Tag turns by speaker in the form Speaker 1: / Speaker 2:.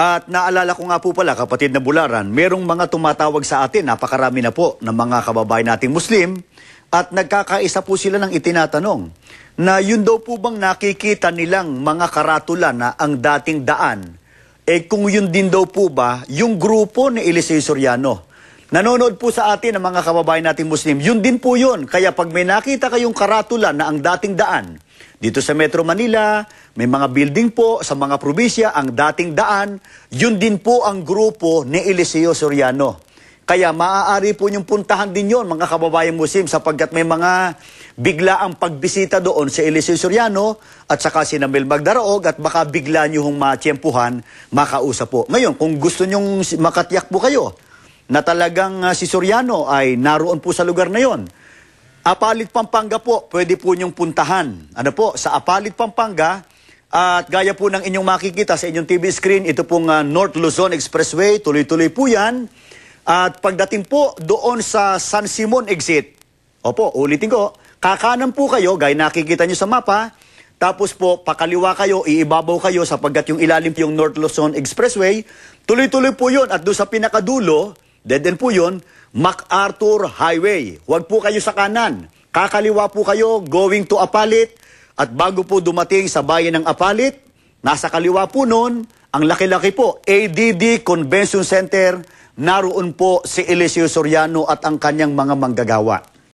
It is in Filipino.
Speaker 1: At naalala ko nga po pala, kapatid na Bularan, merong mga tumatawag sa atin, napakarami na po ng mga kababayan nating Muslim, at nagkakaisa po sila ng itinatanong na yun daw po bang nakikita nilang mga karatula na ang dating daan, kung yun din daw po ba yung grupo ni Eliseo Soriano. Nanonood po sa atin ang mga kababayan nating Muslim, yun din po yun. Kaya pag may nakita kayong karatula na ang dating daan, dito sa Metro Manila, may mga building po sa mga probinsya, ang dating daan, yun din po ang grupo ni Eliseo Soriano. Kaya maaari po niyong puntahan din yon mga kababayan Muslim sapagkat may mga biglaang pagbisita doon sa Eliseo Soriano at saka si Mel Magdaraog at baka bigla niyo hong matiyempuhan, makausap po. Ngayon, kung gusto niyong makatiyak po kayo na talagang si Soriano ay naroon po sa lugar na yon, Apalit, Pampanga po, pwede po niyong puntahan. Ano po, sa Apalit, Pampanga, at gaya po ng inyong makikita sa inyong TV screen, ito pong North Luzon Expressway, tuloy-tuloy po yan. At pagdating po doon sa San Simon exit, opo, ulitin ko, kakanan po kayo, gaya nakikita nyo sa mapa, tapos po, pakaliwa kayo, iibabaw kayo sapagkat yung ilalim yung North Luzon Expressway, tuloy-tuloy po yun. At doon sa pinakadulo, dead end po yun, MacArthur Highway. Huwag po kayo sa kanan. Kakaliwa po kayo going to Apalit. At bago po dumating sa bayan ng Apalit, nasa kaliwa po noon, ang laki-laki po, ADD Convention Center, naroon po si Eliseo Soriano at ang kanyang mga manggagawa.